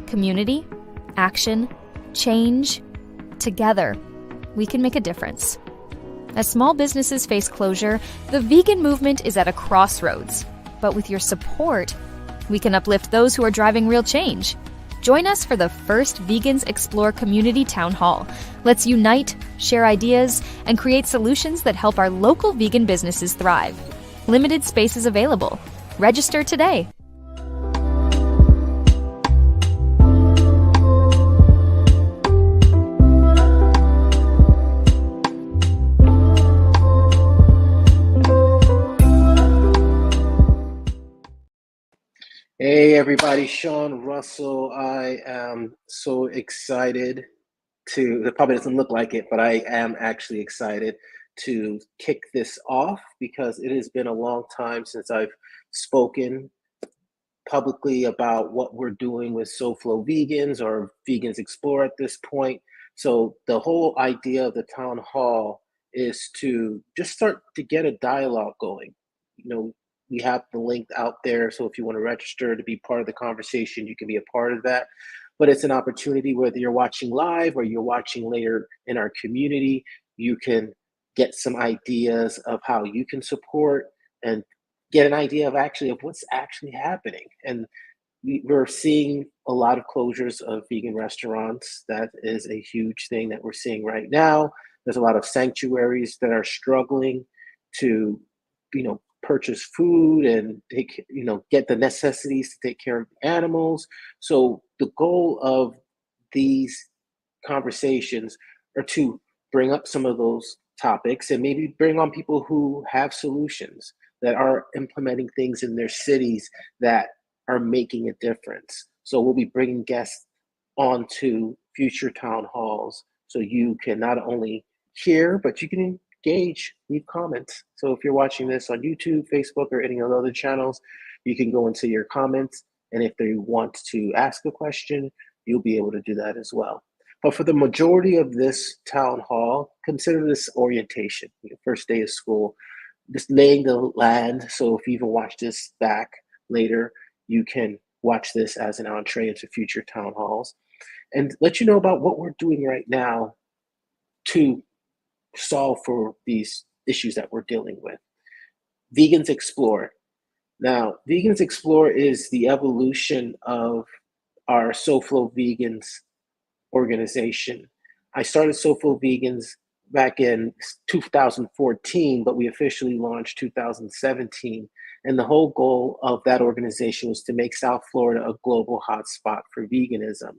Community, action, change. Together, we can make a difference. As small businesses face closure, the vegan movement is at a crossroads. But with your support, we can uplift those who are driving real change. Join us for the first Vegans Explore Community Town Hall. Let's unite, share ideas, and create solutions that help our local vegan businesses thrive. Limited spaces available. Register today. Hey everybody, Sean Russell. I am so excited it probably doesn't look like it, but I am actually excited to kick this off because it has been a long time since I've spoken publicly about what we're doing with SoFlo Vegans or Vegans Explore at this point. So the whole idea of the town hall is to just start to get a dialogue going. We have the link out there, so if you want to register to be part of the conversation, you can be a part of that. But it's an opportunity, whether you're watching live or you're watching later in our community, you can get some ideas of how you can support and get an idea of what's actually happening. And we're seeing a lot of closures of vegan restaurants. That is a huge thing that we're seeing right now. There's a lot of sanctuaries that are struggling to, purchase food and get the necessities to take care of animals. So the goal of these conversations are to bring up some of those topics and maybe bring on people who have solutions that are implementing things in their cities that are making a difference. So we'll be bringing guests onto future town halls so you can not only hear, but you can engage, leave comments. So if you're watching this on YouTube, Facebook, or any of the other channels, you can go into your comments. And if they want to ask a question, you'll be able to do that as well. But for the majority of this town hall, consider this orientation, first day of school, just laying the land. So if you even watch this back later, you can watch this as an entree into future town halls and let you know about what we're doing right now to solve for these issues that we're dealing with. Vegans Explore. Now, Vegans Explore is the evolution of our SoFlo Vegans organization. I started SoFlo Vegans back in 2014, but we officially launched 2017. And the whole goal of that organization was to make South Florida a global hotspot for veganism.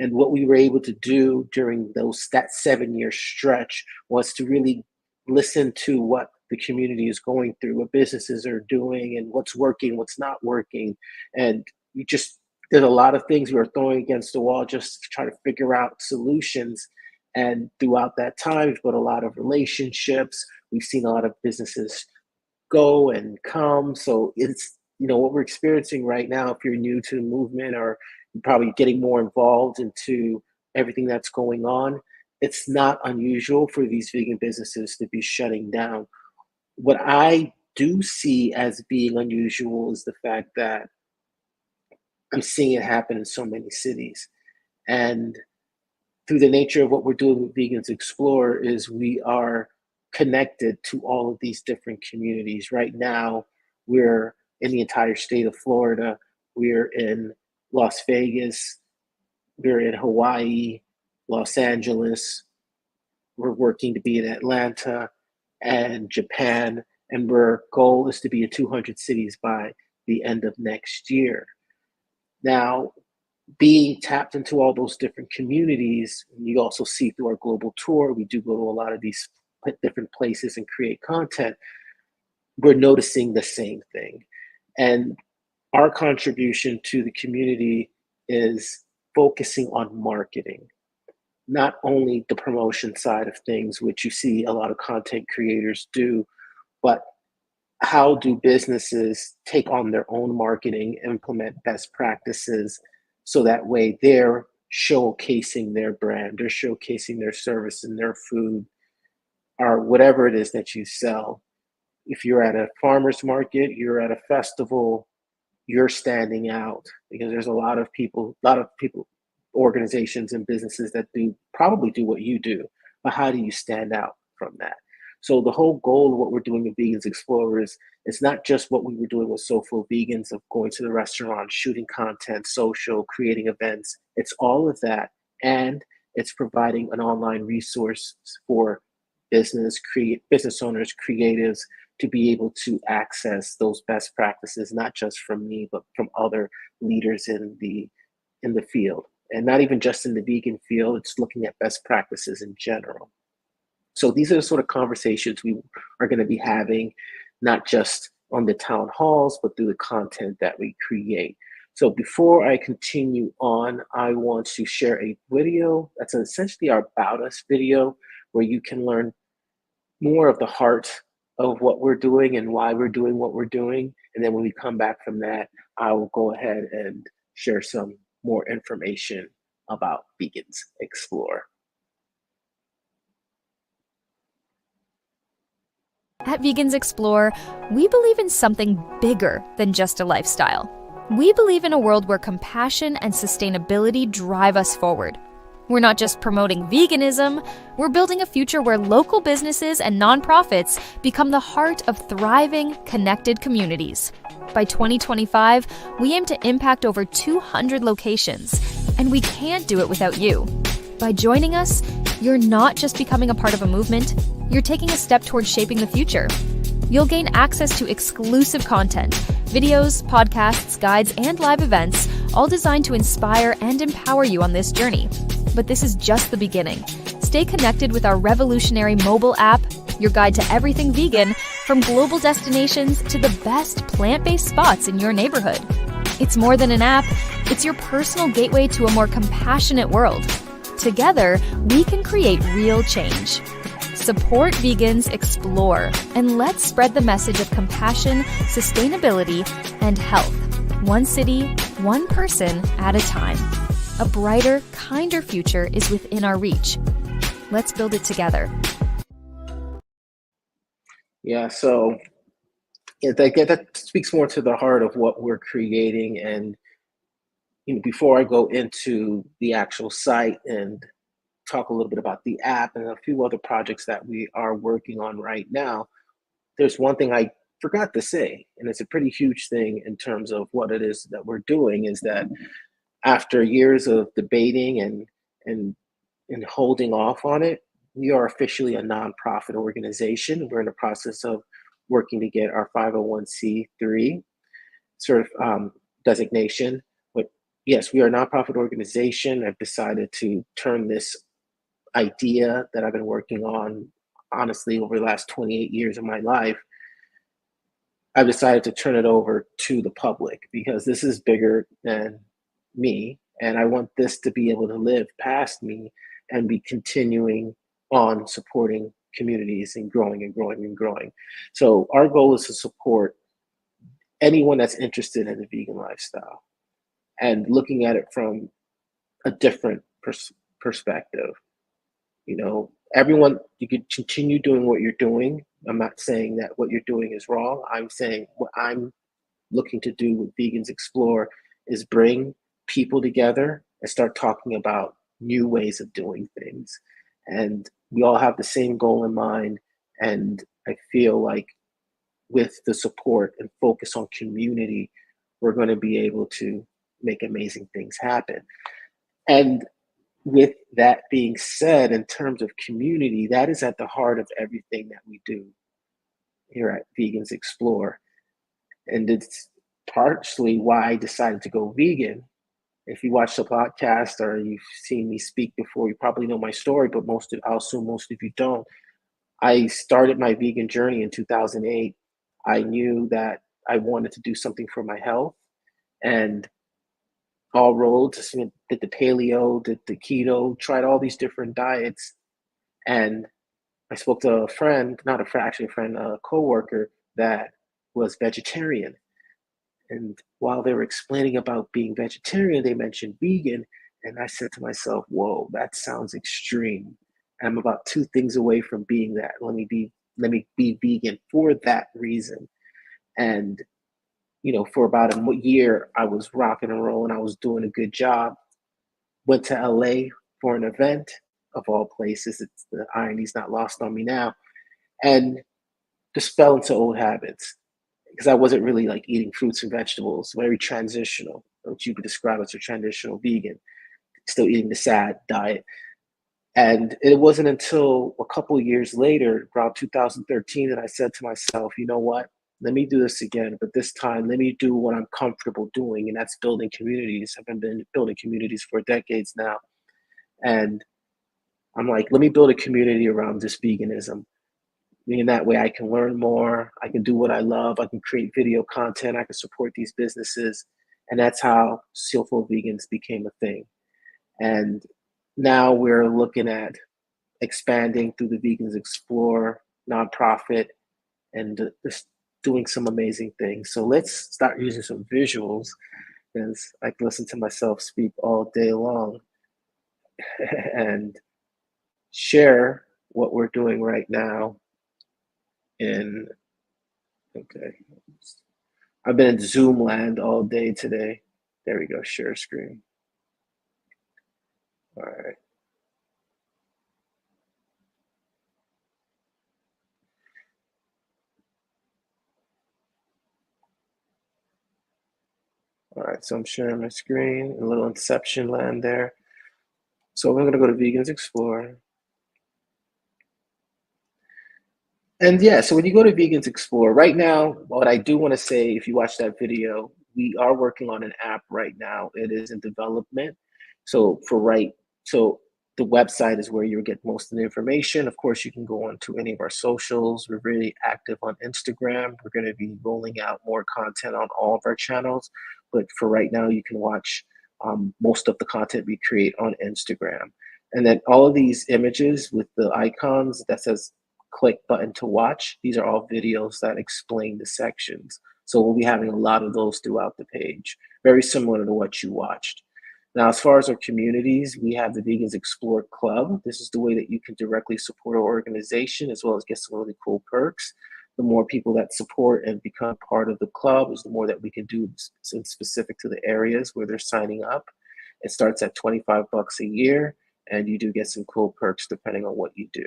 And what we were able to do during that 7-year stretch was to really listen to what the community is going through, what businesses are doing, and what's working, what's not working. And we just did a lot of things. We were throwing against the wall just to try to figure out solutions. And throughout that time, we've built a lot of relationships. We've seen a lot of businesses go and come. So it's, what we're experiencing right now, if you're new to the movement or you're probably getting more involved into everything that's going on, it's not unusual for these vegan businesses to be shutting down. What I do see as being unusual is the fact that I'm seeing it happen in so many cities. And through the nature of what we're doing with Vegans Explore is we are connected to all of these different communities. Right now, we're in the entire state of Florida. We're in Las Vegas. We're in Hawaii, Los Angeles. We're working to be in Atlanta and Japan. And our goal is to be in 200 cities by the end of next year. Now, being tapped into all those different communities, you also see through our global tour, we do go to a lot of these different places and create content. We're noticing the same thing. And our contribution to the community is focusing on marketing, not only the promotion side of things, which you see a lot of content creators do, but how do businesses take on their own marketing, implement best practices, so that way they're showcasing their brand, they're showcasing their service and their food, or whatever it is that you sell. If you're at a farmer's market, you're at a festival, you're standing out, because there's a lot of people, organizations and businesses that probably do what you do, but how do you stand out from that? So the whole goal of what we're doing with Vegans Explorers, it's not just what we were doing with Soulful Vegans of going to the restaurant, shooting content, social, creating events. It's all of that, and it's providing an online resource for business owners, creatives, to be able to access those best practices, not just from me, but from other leaders in the field, and not even just in the vegan field. It's looking at best practices in general. So these are the sort of conversations we are going to be having, not just on the town halls, but through the content that we create. So before I continue on, I want to share a video that's essentially our About Us video, where you can learn more of the heart of what we're doing and why we're doing what we're doing. And then when we come back from that, I will go ahead and share some more information about Vegans Explore. At Vegans Explore, we believe in something bigger than just a lifestyle. We believe in a world where compassion and sustainability drive us forward. We're not just promoting veganism, we're building a future where local businesses and nonprofits become the heart of thriving, connected communities. By 2025, we aim to impact over 200 locations, and we can't do it without you. By joining us, you're not just becoming a part of a movement, you're taking a step towards shaping the future. You'll gain access to exclusive content, videos, podcasts, guides, and live events, all designed to inspire and empower you on this journey. But this is just the beginning. Stay connected with our revolutionary mobile app, your guide to everything vegan, from global destinations to the best plant-based spots in your neighborhood. It's more than an app, it's your personal gateway to a more compassionate world. Together, we can create real change. Support Vegans Explore, and let's spread the message of compassion, sustainability, and health. One city, one person at a time. A brighter, kinder future is within our reach. Let's build it together. Yeah, so that speaks more to the heart of what we're creating. And before I go into the actual site and talk a little bit about the app and a few other projects that we are working on right now, there's one thing I forgot to say, and it's a pretty huge thing in terms of what it is that we're doing, is that after years of debating and holding off on it, we are officially a nonprofit organization. We're in the process of working to get our 501c3 sort of designation. But yes, we are a nonprofit organization. I've decided to turn this idea that I've been working on, honestly, over the last 28 years of my life, I've decided to turn it over to the public, because this is bigger than me, and I want this to be able to live past me and be continuing on supporting communities and growing and growing and growing. So our goal is to support anyone that's interested in the vegan lifestyle and looking at it from a different perspective. Everyone, you could continue doing what you're doing. I'm not saying that what you're doing is wrong. I'm saying what I'm looking to do with Vegans Explore is bring people together and start talking about new ways of doing things. And we all have the same goal in mind. And I feel like with the support and focus on community, we're going to be able to make amazing things happen. And with that being said, in terms of community, that is at the heart of everything that we do here at Vegans Explore. And it's partially why I decided to go vegan. If you watch the podcast or you've seen me speak before, you probably know my story, but I'll assume most of you don't. I started my vegan journey in 2008. I knew that I wanted to do something for my health, and all roads, did the paleo, did the keto, tried all these different diets. And I spoke to a friend, not a friend, actually a friend, a coworker that was vegetarian. And while they were explaining about being vegetarian, they mentioned vegan. And I said to myself, whoa, that sounds extreme. I'm about two things away from being that. Let me be vegan for that reason. And, for about a year, I was rocking and rolling. I was doing a good job. Went to LA for an event of all places. It's the irony's not lost on me now, and just fell into old habits because I wasn't really like eating fruits and vegetables. Very transitional, what you could describe as a transitional vegan. Still eating the SAD diet. And it wasn't until a couple of years later, around 2013, that I said to myself, you know what? Let me do this again, but this time let me do what I'm comfortable doing, and that's building communities. I've been building communities for decades now. And I'm like, let me build a community around this veganism. In that way, I can learn more. I can do what I love. I can create video content. I can support these businesses. And that's how Skillful Vegans became a thing. And now we're looking at expanding through the Vegans Explore nonprofit and just doing some amazing things. So let's start using some visuals because I can listen to myself speak all day long and share what we're doing right now in, okay, I've been in Zoom land all day today. There we go, share screen. All right. All right, so I'm sharing my screen, a little Inception land there. So we're gonna go to Vegans Explore. And yeah, so when you go to Vegans Explore, right now, what I do want to say, if you watch that video, we are working on an app right now. It is in development. So so the website is where you'll get most of the information. Of course, you can go on to any of our socials. We're really active on Instagram. We're going to be rolling out more content on all of our channels. But for right now, you can watch most of the content we create on Instagram. And then all of these images with the icons that says click button to watch. These are all videos that explain the sections. So we'll be having a lot of those throughout the page, very similar to what you watched. Now, as far as our communities, we have the Vegans Explore Club. This is the way that you can directly support our organization as well as get some really cool perks. The more people that support and become part of the club is the more that we can do specific to the areas where they're signing up. It starts at 25 bucks a year, and you do get some cool perks depending on what you do.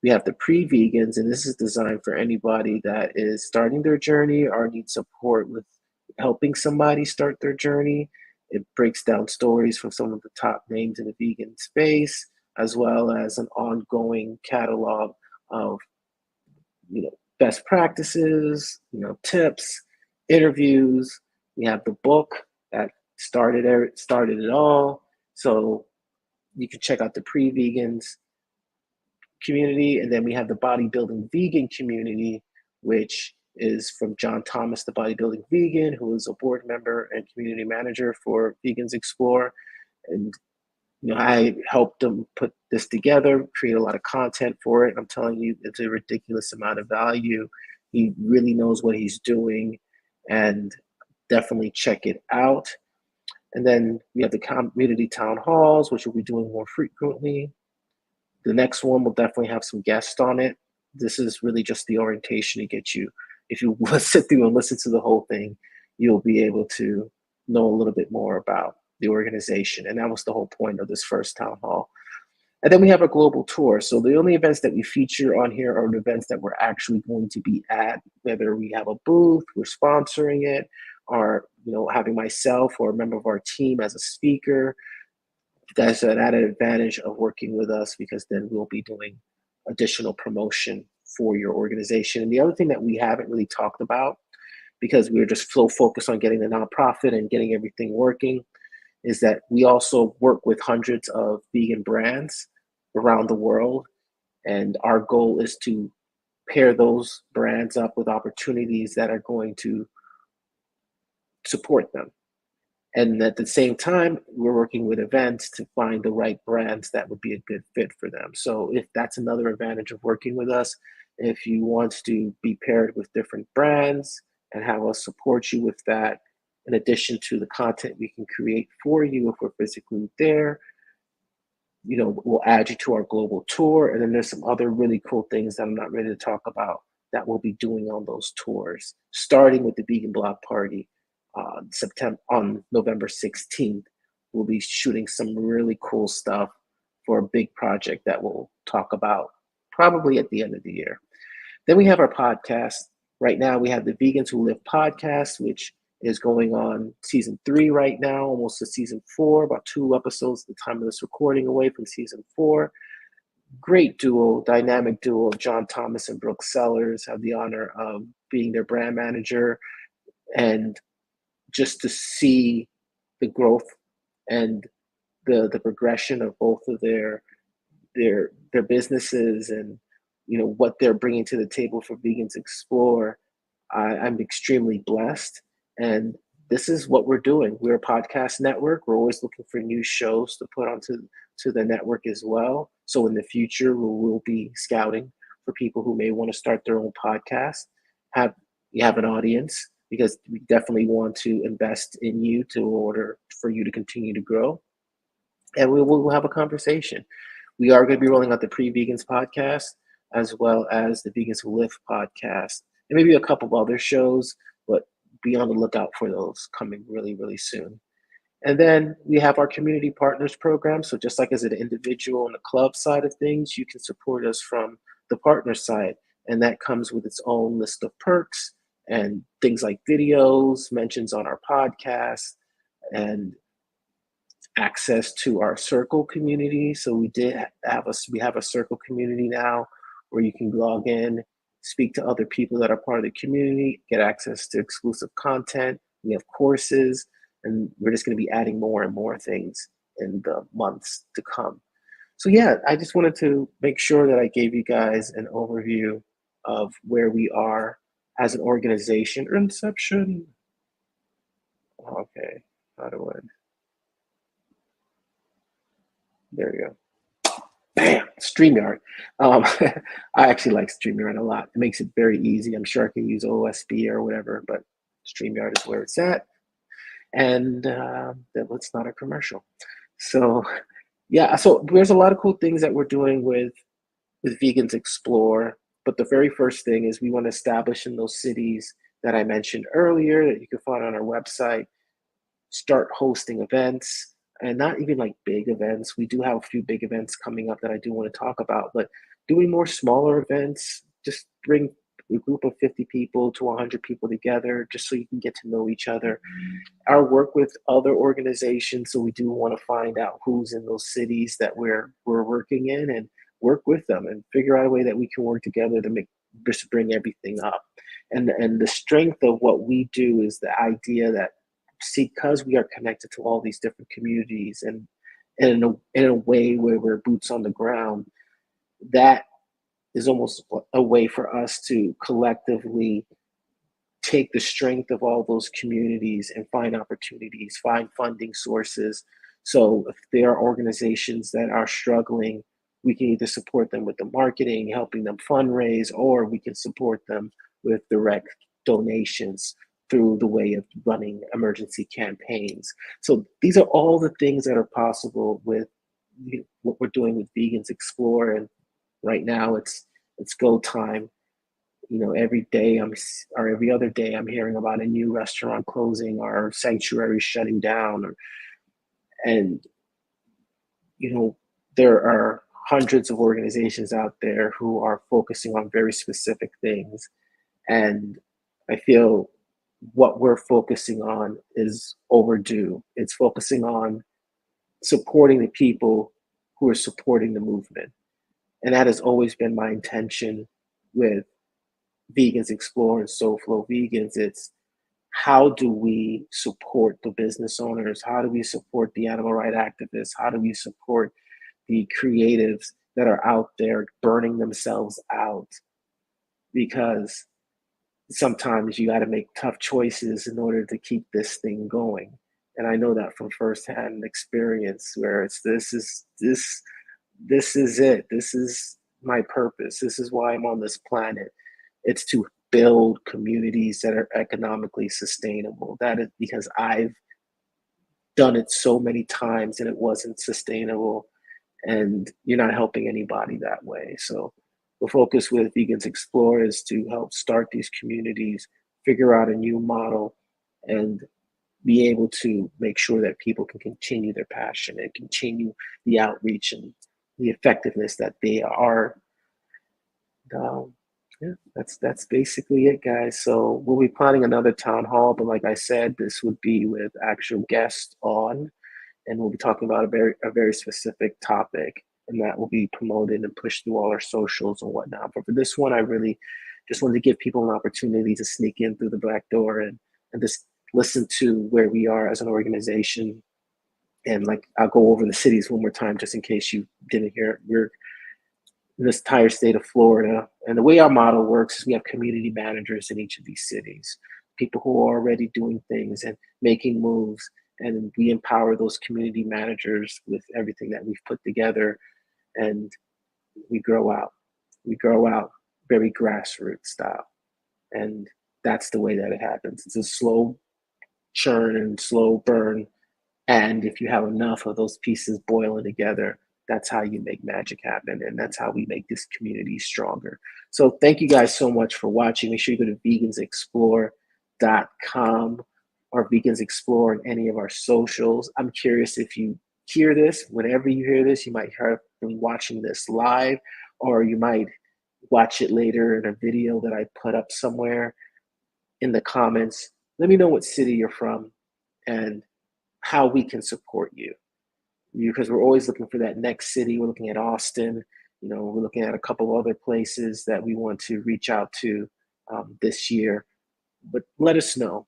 We have the pre-vegans, and this is designed for anybody that is starting their journey or needs support with helping somebody start their journey. It breaks down stories from some of the top names in the vegan space, as well as an ongoing catalog of best practices, tips, interviews. We have the book that started it all. So you can check out the pre-vegans community, and then we have the bodybuilding vegan community, which is from John Thomas, the bodybuilding vegan, who is a board member and community manager for Vegans Explore. And I helped him put this together, create a lot of content for it. I'm telling you, it's a ridiculous amount of value. He really knows what he's doing, and definitely check it out. And then we have the community town halls, which we'll be doing more frequently. The next one will definitely have some guests on it. This is really just the orientation to get you. If you sit through and listen to the whole thing, you'll be able to know a little bit more about the organization. And that was the whole point of this first town hall. And then we have a global tour. So the only events that we feature on here are the events that we're actually going to be at, whether we have a booth, we're sponsoring it, or having myself or a member of our team as a speaker. That's an added advantage of working with us, because then we'll be doing additional promotion for your organization. And the other thing that we haven't really talked about, because we're just so focused on getting the nonprofit and getting everything working, is that we also work with hundreds of vegan brands around the world. And our goal is to pair those brands up with opportunities that are going to support them. And at the same time, we're working with events to find the right brands that would be a good fit for them. So if that's another advantage of working with us, if you want to be paired with different brands and have us support you with that, in addition to the content we can create for you if we're physically there, we'll add you to our global tour. And then there's some other really cool things that I'm not ready to talk about that we'll be doing on those tours, starting with the Vegan Block Party on November 16th. We'll be shooting some really cool stuff for a big project that we'll talk about probably at the end of the year. Then we have our podcast. Right now, we have the Vegans Who Live podcast, which is going on season 3 right now, almost to season 4, about 2 episodes at the time of this recording away from season 4. Great duo, dynamic duo of John Thomas and Brooke Sellers. Have the honor of being their brand manager, and just to see the growth and the progression of both of their businesses, and what they're bringing to the table for Vegans Explore. I'm extremely blessed, and this is what we're doing. We're a podcast network. We're always looking for new shows to put onto the network as well. So in the future, we'll be scouting for people who may want to start their own podcast. You have an audience, because we definitely want to invest in you in order for you to continue to grow. And we'll have a conversation. We are going to be rolling out the Pre-Vegans podcast, as well as the Vegans Who Live podcast, and maybe a couple of other shows, but be on the lookout for those coming really, really soon. And then we have our community partners program. So just like as an individual on the club side of things, you can support us from the partner side. And that comes with its own list of perks and things like videos, mentions on our podcast, and access to our circle community. So we have a circle community now where you can log in, speak to other people that are part of the community, get access to exclusive content. We have courses, and we're just going to be adding more and more things in the months to come. So yeah, I just wanted to make sure that I gave you guys an overview of where we are as an organization. Inception. Okay, how do I? There you go. Bam! StreamYard. I actually like StreamYard a lot. It makes it very easy. I'm sure I can use OSB or whatever, but StreamYard is where it's at. And that's not a commercial. So yeah, so there's a lot of cool things that we're doing with Vegans Explore. But the very first thing is we want to establish in those cities that I mentioned earlier that you can find on our website, start hosting events, and not even like big events. We do have a few big events coming up that I do want to talk about, but doing more smaller events, just bring a group of 50 people to 100 people together, just so you can get to know each other. Our work with other organizations, so we do want to find out who's in those cities that we're working in, and work with them and figure out a way that we can work together to just bring everything up. And the strength of what we do is the idea that, because we are connected to all these different communities, and in a way where we're boots on the ground, that is almost a way for us to collectively take the strength of all those communities and find opportunities, find funding sources. So if there are organizations that are struggling, we can either support them with the marketing, helping them fundraise, or we can support them with direct donations through the way of running emergency campaigns. So these are all the things that are possible with what we're doing with Vegans Explore. And right now it's go time. Every day or every other day, I'm hearing about a new restaurant closing or sanctuaries shutting down. And there are hundreds of organizations out there who are focusing on very specific things. And I feel what we're focusing on is overdue. It's focusing on supporting the people who are supporting the movement. And that has always been my intention with Vegans Explore and SoFlo Vegans. It's, how do we support the business owners? How do we support the animal rights activists? How do we support the creatives that are out there burning themselves out? Because sometimes you got to make tough choices in order to keep this thing going. And I know that from firsthand experience, where this is it. This is my purpose. This is why I'm on this planet. It's to build communities that are economically sustainable. That is because I've done it so many times and it wasn't sustainable, and you're not helping anybody that way. So The focus with Vegans Explore is to help start these communities, figure out a new model, and be able to make sure that people can continue their passion and continue the outreach and the effectiveness that they are. Yeah, that's basically it, guys. So we'll be planning another town hall, but like I said, this would be with actual guests on, and we'll be talking about a very specific topic, and that will be promoted and pushed through all our socials and whatnot. But for this one, I really just wanted to give people an opportunity to sneak in through the back door and just listen to where we are as an organization. And like I'll go over the cities one more time just in case you didn't hear it. We're in this entire state of Florida. And the way our model works is we have community managers in each of these cities, people who are already doing things and making moves. And we empower those community managers with everything that we've put together, and we grow out. We grow out very grassroots style. And that's the way that it happens. It's a slow churn and slow burn, and if you have enough of those pieces boiling together, that's how you make magic happen. And that's how we make this community stronger. So thank you guys so much for watching. Make sure you go to vegansexplore.com or Vegans Explore in any of our socials. I'm curious if you hear this, whenever you hear this, you might have been watching this live, or you might watch it later in a video that I put up somewhere. In the comments, let me know what city you're from and how we can support you, because we're always looking for that next city. We're looking at Austin, we're looking at a couple of other places that we want to reach out to this year. But let us know,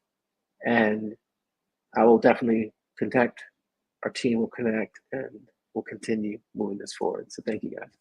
and I will definitely contact our team. Will connect, and we'll continue moving this forward. So thank you, guys.